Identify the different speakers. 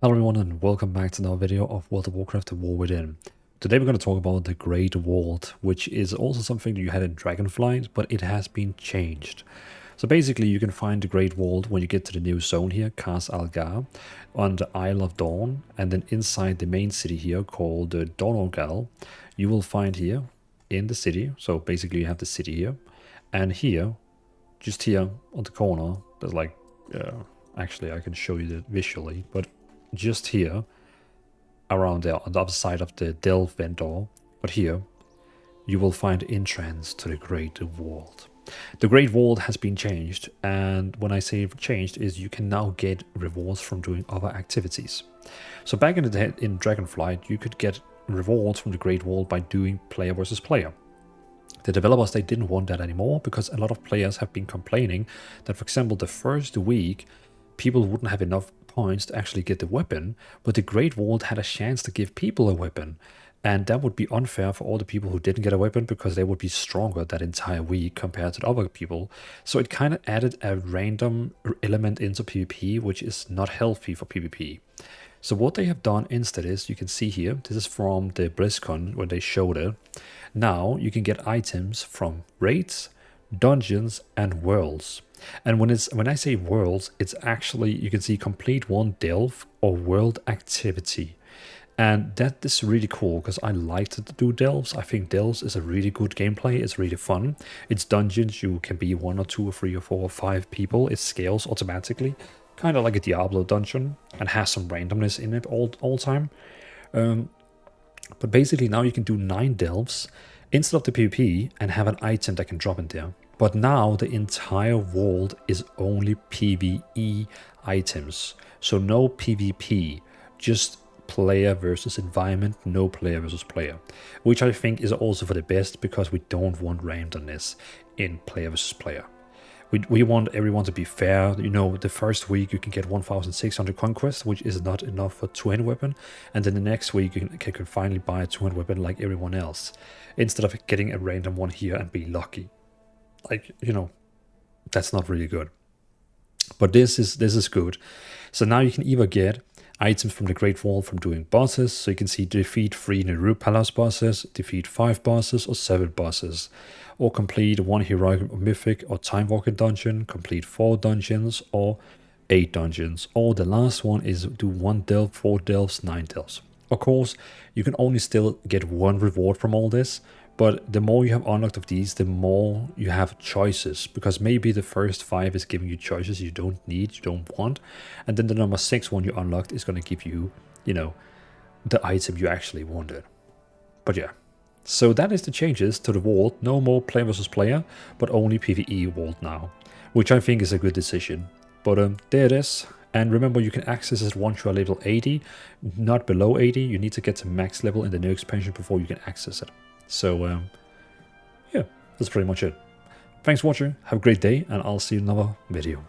Speaker 1: Hello everyone and welcome back to another video of World of Warcraft The War Within. Today we're going to talk about the Great Vault, which is also something that you had in Dragonflight, but it has been changed. So basically you can find the Great Vault when you get to the new zone here, Kas Algar, on the Isle of Dawn, and then inside the main city here called Donorgal, you will find here in the city, so basically you have the city here, and here, just here on the corner, there's like, actually I can show you that visually, but just here around there on the other side of the Delve vendor, but here you will find entrance to the Great Vault. The Great Vault has been changed, and when I say changed is you can now get rewards from doing other activities. So back in the day in Dragonflight you could get rewards from the Great Vault by doing player versus player. The developers, they didn't want that anymore because a lot of players have been complaining that, for example, the first week people wouldn't have enough points to actually get the weapon, but the Great Vault had a chance to give people a weapon, and that would be unfair for all the people who didn't get a weapon because they would be stronger that entire week compared to the other people. So it kind of added a random element into PvP, which is not healthy for PvP. So what they have done instead is, you can see here, this is from the BlizzCon when they showed it. Now you can get items from raids, dungeons, and worlds. And when I say worlds, it's actually, you can see complete one delve or world activity. And that is really cool because I like to do delves. I think delves is a really good gameplay. It's really fun. It's dungeons. You can be 1 or 2 or 3 or 4 or 5 people. It scales automatically, kind of like a Diablo dungeon, and has some randomness in it all time. But basically now you can do 9 delves instead of the PvP and have an item that can drop in there. But now the entire world is only PvE items. So no PvP, just player versus environment, no player versus player. Which I think is also for the best because we don't want randomness in player versus player. We want everyone to be fair. You know, the first week you can get 1,600 conquest, which is not enough for 200 weapon, and then the next week you can finally buy a 200 weapon like everyone else, instead of getting a random one here and be lucky. Like, you know, that's not really good. But this is good. So now you can either get items from the Great Vault from doing bosses, so you can see defeat 3 Naru Palace bosses, defeat 5 bosses or 7 bosses, or complete 1 heroic or mythic or time walking dungeon, complete 4 dungeons or 8 dungeons, or the last one is do 1 delve, 4 delves, 9 delves. Of course, you can only still get 1 reward from all this, but the more you have unlocked of these, the more you have choices, because maybe the first 5 is giving you choices you don't need, you don't want, and then the number 6 one you unlocked is going to give you, you know, the item you actually wanted. But yeah, so that is the changes to the vault. No more player versus player, but only PvE vault now, which I think is a good decision. But there it is. And remember, you can access it once you are level 80, not below 80. You need to get to max level in the new expansion before you can access it. So yeah, that's pretty much it. Thanks for watching, have a great day, and I'll see you in another video.